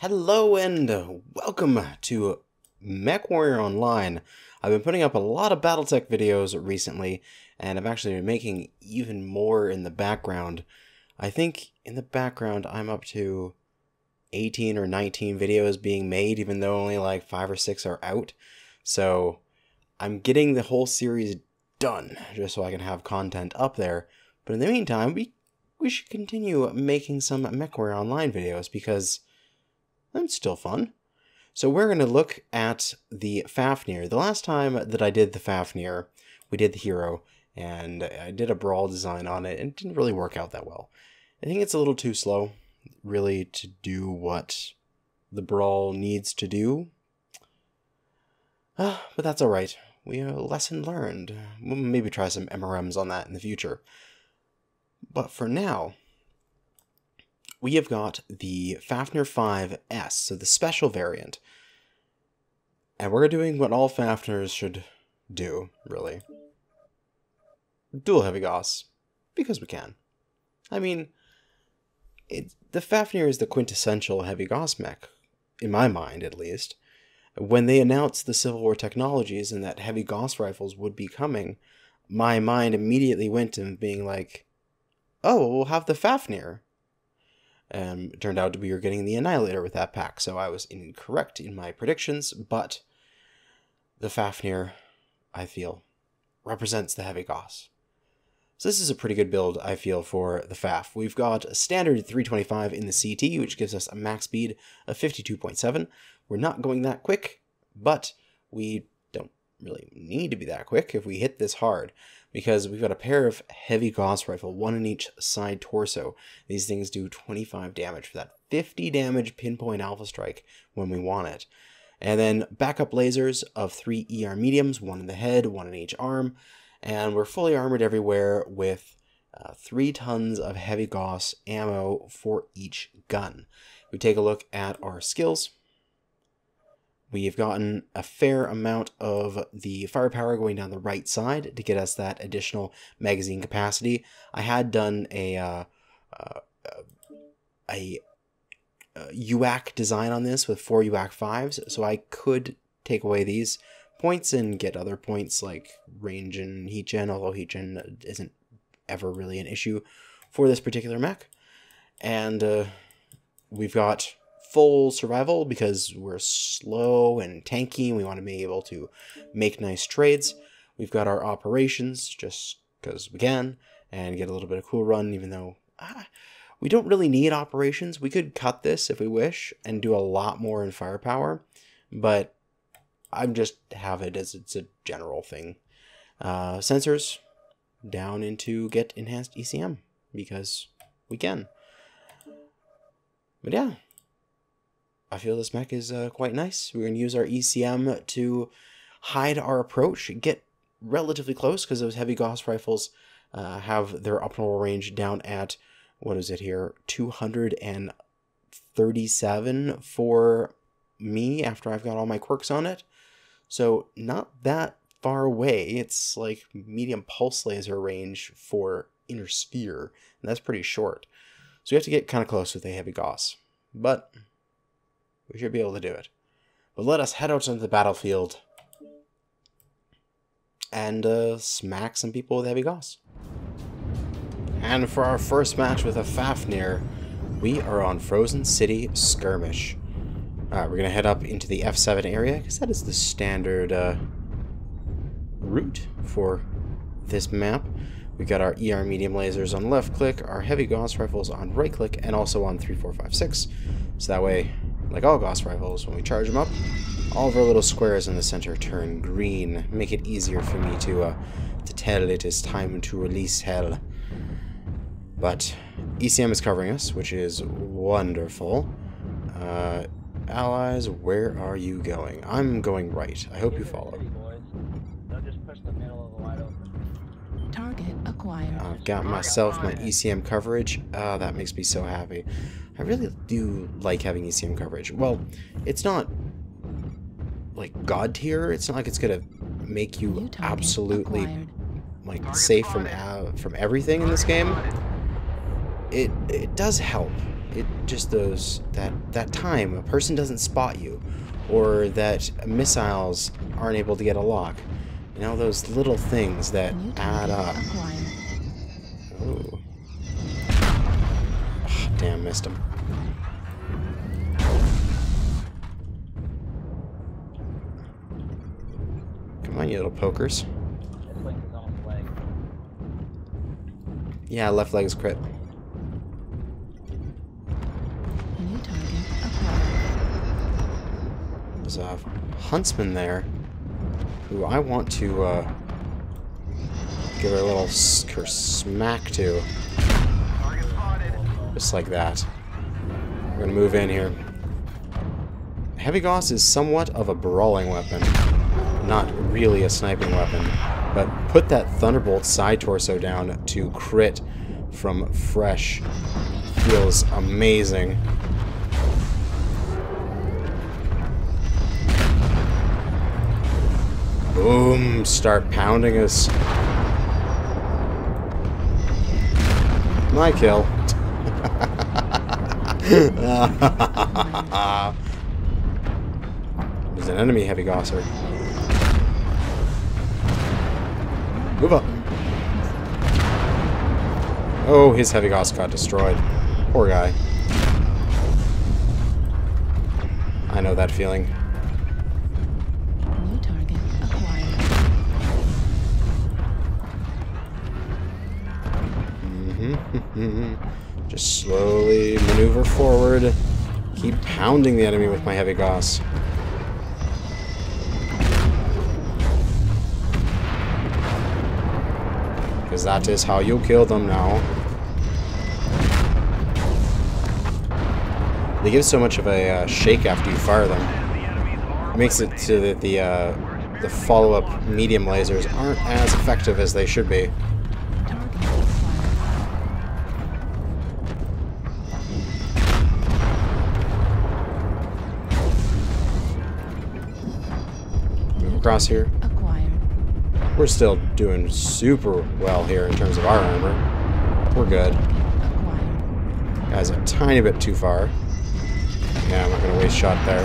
Hello and welcome to Mech Warrior Online. I've been putting up a lot of Battletech videos recently, and I've actually been making even more in the background. I think in the background I'm up to 18 or 19 videos being made, even though only like 5 or 6 are out. So I'm getting the whole series done, just so I can have content up there. But in the meantime, we should continue making some Mech Warrior Online videos, because that's still fun. So we're going to look at the Fafnir. The last time that I did the Fafnir, we did the hero, and I did a brawl design on it, and it didn't really work out that well. I think it's a little too slow, really, to do what the brawl needs to do. But that's alright. We lesson learned. We'll maybe try some MRMs on that in the future. But for now, we have got the Fafnir 5S, so the special variant. And we're doing what all Fafnirs should do, really. Dual heavy Gauss. Because we can. I mean, the Fafnir is the quintessential heavy Gauss mech, in my mind at least. When they announced the Civil War technologies and that heavy Gauss rifles would be coming, my mind immediately went to being like, oh, we'll have the Fafnir. And it turned out we were getting the Annihilator with that pack, so I was incorrect in my predictions, but the Fafnir, I feel, represents the heavy Gauss. So this is a pretty good build, I feel, for the Faf. We've got a standard 325 in the CT, which gives us a max speed of 52.7. We're not going that quick, but we don't really need to be that quick if we hit this hard, because we've got a pair of heavy Gauss rifle, one in each side torso. These things do 25 damage for that 50 damage pinpoint alpha strike when we want it. And then backup lasers of 3 ER mediums, one in the head, one in each arm, and we're fully armored everywhere with 3 tons of heavy Gauss ammo for each gun. We take a look at our skills. We've gotten a fair amount of the firepower going down the right side to get us that additional magazine capacity. I had done a UAC design on this with 4 UAC 5s, so I could take away these points and get other points like range and heat gen, although heat gen isn't ever really an issue for this particular mech. And we've got full survival because we're slow and tanky, and we want to be able to make nice trades. We've got our operations just because we can, and get a little bit of cool run, even though we don't really need operations. We could cut this if we wish and do a lot more in firepower, but I just have it as it's a general thing. Sensors down into get enhanced ECM because we can. But yeah, I feel this mech is quite nice. We're going to use our ECM to hide our approach, get relatively close, because those heavy Gauss rifles have their optimal range down at, what is it here, 237 for me after I've got all my quirks on it. So not that far away. It's like medium pulse laser range for inner sphere, and that's pretty short. So you have to get kind of close with a heavy Gauss. But we should be able to do it. But let us head out into the battlefield and smack some people with heavy Gauss. And for our first match with a Fafnir, we are on Frozen City Skirmish. Alright, we're going to head up into the F7 area, because that is the standard route for this map. We've got our ER medium lasers on left click, our heavy Gauss rifles on right click, and also on 3, 4, 5, 6. So that way, like all Gauss rifles, when we charge them up, all of our little squares in the center turn green. Make it easier for me to tell it is time to release hell. But ECM is covering us, which is wonderful. Allies, where are you going? I'm going right. I hope you follow. Target acquired. I've got myself my ECM coverage. That makes me so happy. I really do like having ECM coverage. Well, it's not like god tier. It's not like it's gonna make you absolutely like safe from everything in this game. It does help. It just that time a person doesn't spot you, or that missiles aren't able to get a lock. You know, those little things that add up. Oh. Oh, damn, missed him. Come on, you little pokers. Yeah, left leg is crit. New target acquired. There's a huntsman there who I want to give her a little smack to. Just like that. We're gonna move in here. Heavy Gauss is somewhat of a brawling weapon. Not really a sniping weapon. But put that Thunderbolt side torso down to crit from fresh. Feels amazing. Boom! Start pounding us. My kill. There's an enemy Heavy Gausser. Move up. Oh, his Heavy Gauss got destroyed. Poor guy. I know that feeling. New target acquired. Just slowly maneuver forward. Keep pounding the enemy with my Heavy Gauss. Because that is how you kill them now. They give so much of a shake after you fire them. It makes it so that the follow-up medium lasers aren't as effective as they should be. Move across here. We're still doing super well here in terms of our armor. We're good. Guy's a tiny bit too far. Yeah, I'm not going to waste shot there.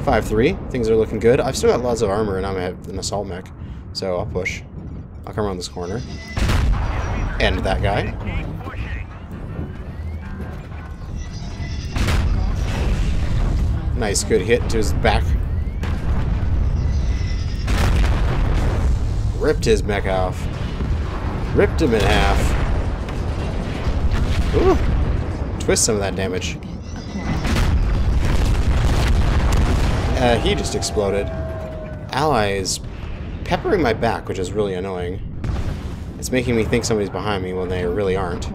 5-3. Things are looking good. I've still got lots of armor and I'm an assault mech. So I'll push. I'll come around this corner. End that guy. Nice, good hit to his back. Ripped his mech off. Ripped him in half. Ooh. Twist some of that damage. He just exploded. Ally is peppering my back, which is really annoying. It's making me think somebody's behind me when they really aren't.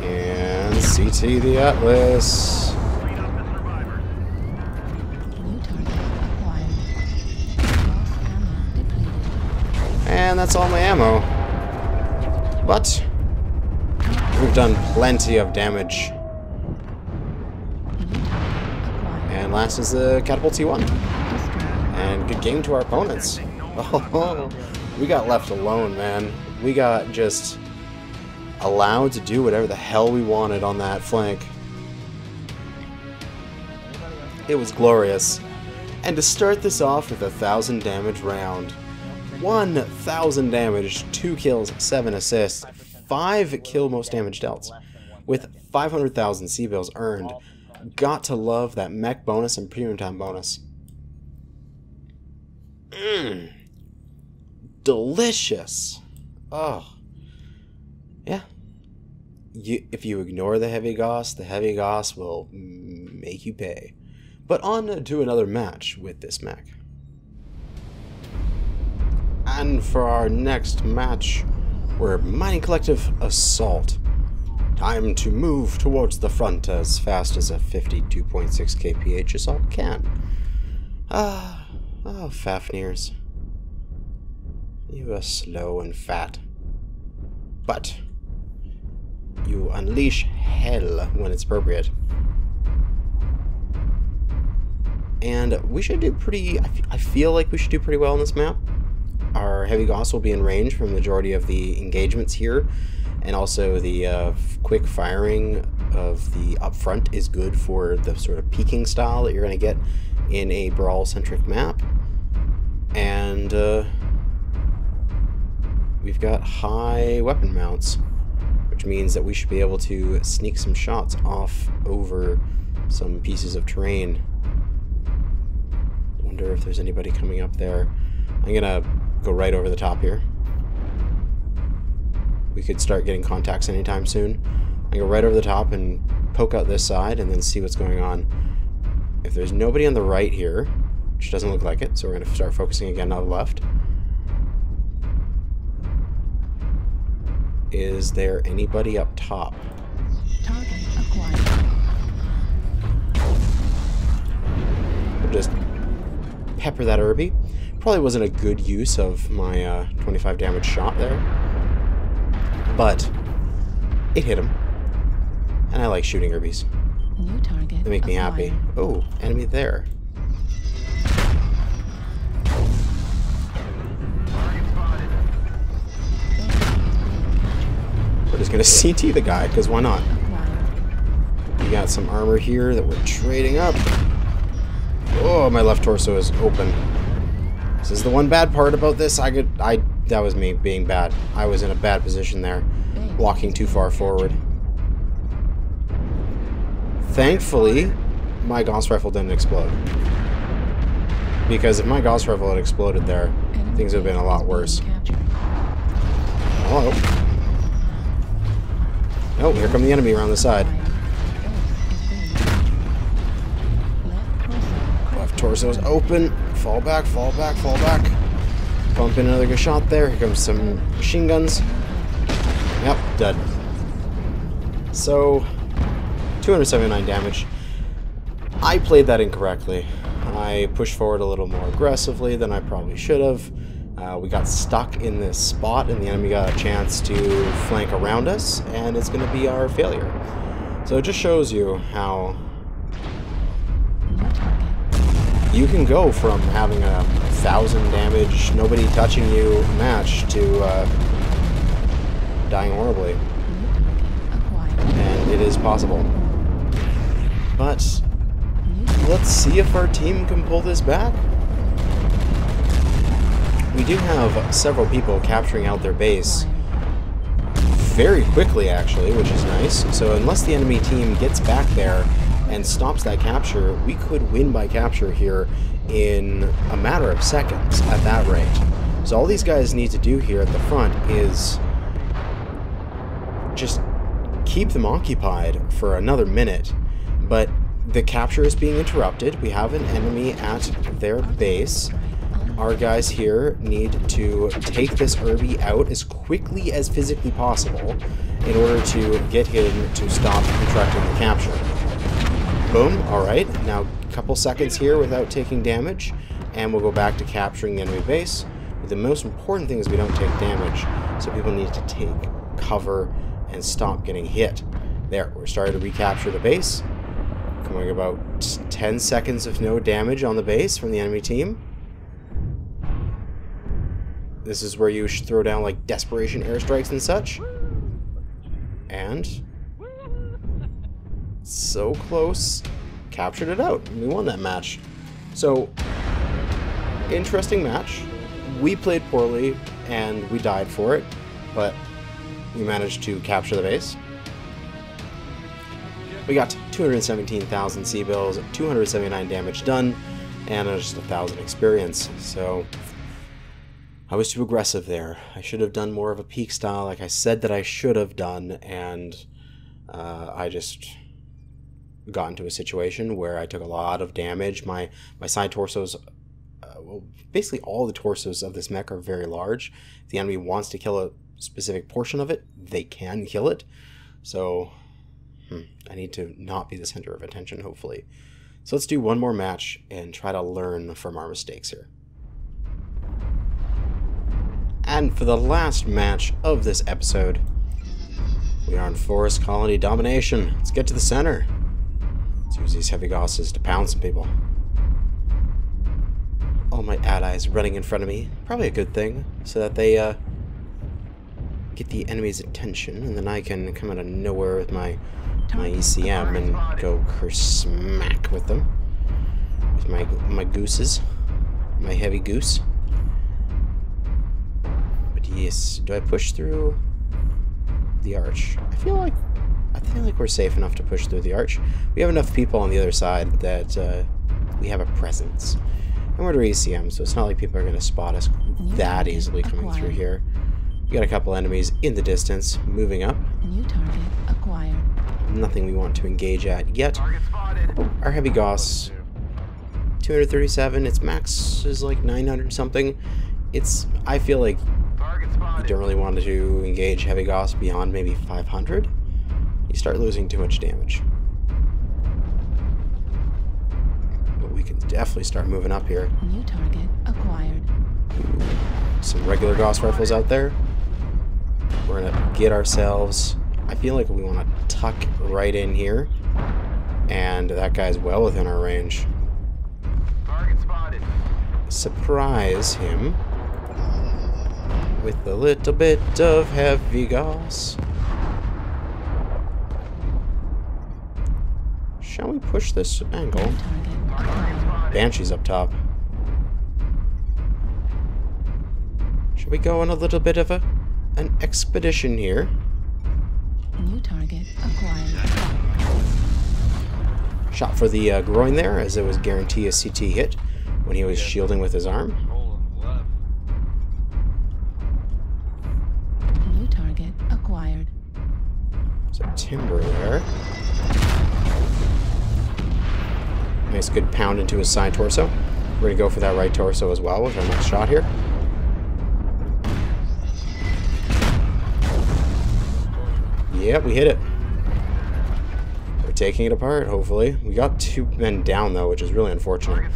And CT the Atlas. And that's all my ammo. But we've done plenty of damage. And last is the Catapult T1. And good game to our opponents. Oh, we got left alone, man. We got just allowed to do whatever the hell we wanted on that flank. It was glorious. And to start this off with a 1,000 damage round. 1,000 damage, 2 kills, 7 assists, 5 kill most damage dealt, with 500,000 C-bills earned. Got to love that mech bonus and premium time bonus. Delicious. Oh. Yeah. If you ignore the Heavy Gauss will make you pay. But on to another match with this mech. And for our next match, we're Mining Collective Assault. Time to move towards the front as fast as a 52.6 kph assault can. Oh, Fafnirs. You are slow and fat. But you unleash hell when it's appropriate. And we should do pretty... I feel like we should do pretty well on this map. our heavy Gauss will be in range for the majority of the engagements here, and also the quick firing of the upfront is good for the sort of peeking style that you're going to get in a brawl-centric map. And we've got high weapon mounts, which means that we should be able to sneak some shots off over some pieces of terrain. Wonder if there's anybody coming up there. I'm gonna go right over the top here. We could start getting contacts anytime soon. I go right over the top and poke out this side and then see what's going on. If there's nobody on the right here, which doesn't look like it, so we're going to start focusing again on the left. Is there anybody up top? Target acquired. We'll just pepper that Irby. Probably wasn't a good use of my 25 damage shot there, but it hit him. And I like shooting Irbies. New target They make me happy. acquired. Oh, enemy there. We're just gonna CT the guy, because why not? Acquired. We got some armor here that we're trading up. Oh, my left torso is open. This is the one bad part about this. That was me being bad. I was in a bad position there, walking too far forward. Thankfully, my Gauss rifle didn't explode. Because if my Gauss rifle had exploded there, things would have been a lot worse. Captured. Hello. Oh, here come the enemy around the side. Left torso's open. Fall back, fall back, fall back. Pump in another good shot there. Here comes some machine guns. Yep, dead. So, 279 damage. I played that incorrectly. I pushed forward a little more aggressively than I probably should have. We got stuck in this spot and the enemy got a chance to flank around us, and it's going to be our failure. So it just shows you how you can go from having a 1,000 damage, nobody touching you match to dying horribly. And it is possible. But let's see if our team can pull this back. We do have several people capturing out their base very quickly, actually, which is nice. So unless the enemy team gets back there and stops that capture, we could win by capture here in a matter of seconds at that rate. So all these guys need to do here at the front is just keep them occupied for another minute. But the capture is being interrupted. We have an enemy at their base. Our guys here need to take this Irby out as quickly as physically possible in order to get him to stop contracting the capture. Boom, alright, now a couple seconds here without taking damage, and we'll go back to capturing the enemy base. But the most important thing is we don't take damage, so people need to take cover and stop getting hit. There, we're starting to recapture the base. Coming about 10 seconds of no damage on the base from the enemy team. This is where you should throw down like desperation airstrikes and such. And so close, captured it out. We won that match. So interesting match. We played poorly and we died for it, but we managed to capture the base. We got 217,000 C-bills, 279 damage done, and just 1,000 experience. So I was too aggressive there. I should have done more of a peak style like I said that I should have done, and I just got into a situation where I took a lot of damage. My side torsos, well, basically all the torsos of this mech are very large. If the enemy wants to kill a specific portion of it, they can kill it. So I need to not be the center of attention, hopefully. So let's do one more match and try to learn from our mistakes here. And for the last match of this episode, we are on Forest Colony Domination. Let's get to the center. Let's use these heavy Gausses to pound some people. Oh all my allies running in front of me. Probably a good thing, so that they get the enemy's attention, and then I can come out of nowhere with my ECM and go smack with them. With my gooses. My heavy goose. But yes, do I push through the arch? I feel like we're safe enough to push through the arch. We have enough people on the other side that we have a presence. And we're ECM, so it's not like people are going to spot us that easily coming through here. We got a couple enemies in the distance, moving up. New target acquired. Nothing we want to engage at yet. Our heavy Gauss, 237. Its max is like 900 something. I feel like you don't really want to engage heavy Gauss beyond maybe 500. You start losing too much damage. But we can definitely start moving up here. New target acquired. Some regular Gauss rifles out there. We're gonna get ourselves, I feel like we want to tuck right in here, and that guy's well within our range. Target spotted. Surprise him with a little bit of heavy Gauss. Shall we push this angle? New target acquired. Banshee's up top. Should we go on a little bit of an expedition here? New target acquired. Shot for the groin there, as it was guarantee a CT hit when he was shielding with his arm. New target acquired. There's a timber there. Nice good pound into his side torso. We're going to go for that right torso as well with our next shot here. Yep, we hit it. We're taking it apart, hopefully. We got 2 men down, though, which is really unfortunate.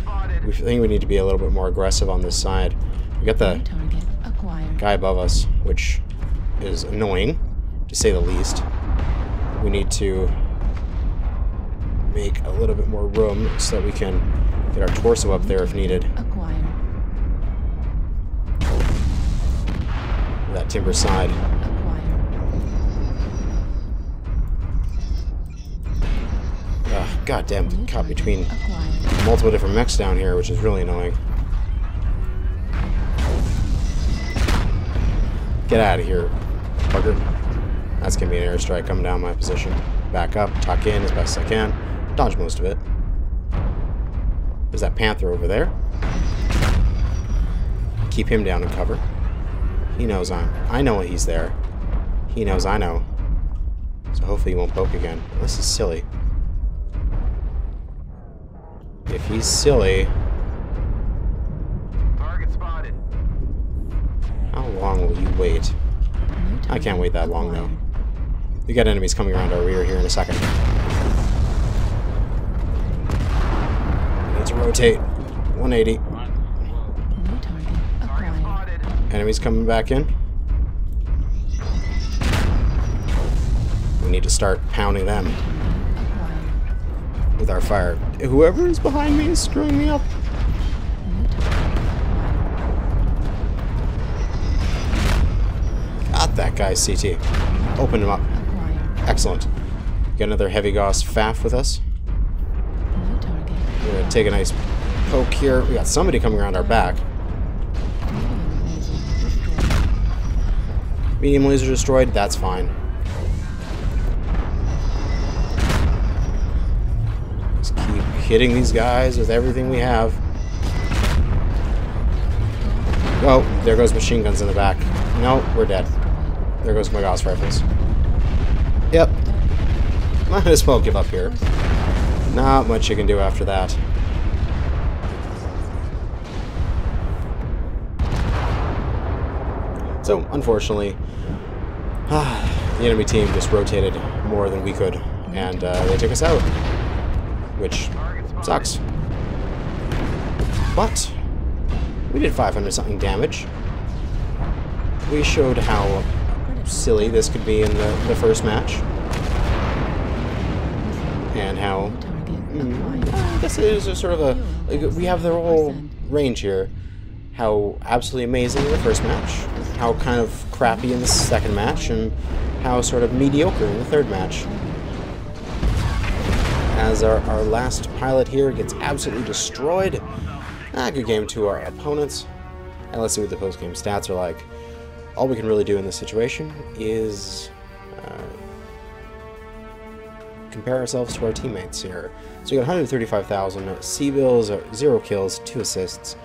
We think we need to be a little bit more aggressive on this side. We got the New target acquired. guy above us, which is annoying, to say the least. We need to make a little bit more room so that we can get our torso up there if needed. Acquired. That timber side. Acquired. God damn, New caught target between acquired. multiple different mechs down here, which is really annoying. Get out of here, bugger. That's gonna be an airstrike coming down my position. Back up, tuck in as best as I can. Dodge most of it. There's that Panther over there. Keep him down in cover. He knows I know he's there. He knows I know. So hopefully he won't poke again. This is silly. If he's silly, Target spotted. how long will you wait? I can't wait that long, though. We got enemies coming around our rear here in a second. Need to rotate. 180. New target acquired. Spotted. Enemies coming back in. We need to start pounding them Acquired. with our fire. Whoever is behind me is screwing me up. New target acquired. Got that guy's CT. Open him up. Acquired. Excellent. Got another heavy Gauss Faf with us. New target. We're going to take a nice poke here. We got somebody coming around our back. Medium laser destroyed. Medium laser destroyed. That's fine. Just keep hitting these guys with everything we have. Oh, there goes machine guns in the back. No, we're dead. There goes my Gauss rifles. Yep. Might as well give up here. Not much you can do after that. So, unfortunately, the enemy team just rotated more than we could, and they took us out, which sucks. But we did 500-something damage. We showed how silly this could be in the first match, and how Target acquired. I guess it is a sort of a, like, we have their whole range here, how absolutely amazing in the first match, how kind of crappy in the second match, and how sort of mediocre in the third match. As our last pilot here gets absolutely destroyed. Good game to our opponents. And let's see what the post-game stats are like. All we can really do in this situation is compare ourselves to our teammates here. So we got 135,000 C-bills, 0 kills, 2 assists,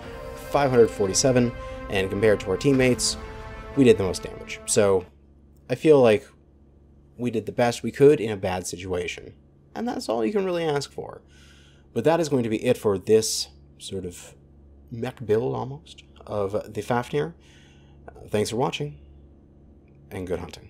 547, and compared to our teammates, we did the most damage. So I feel like we did the best we could in a bad situation. And that's all you can really ask for. But that is going to be it for this sort of mech build, almost, of the Fafnir. Thanks for watching, and good hunting.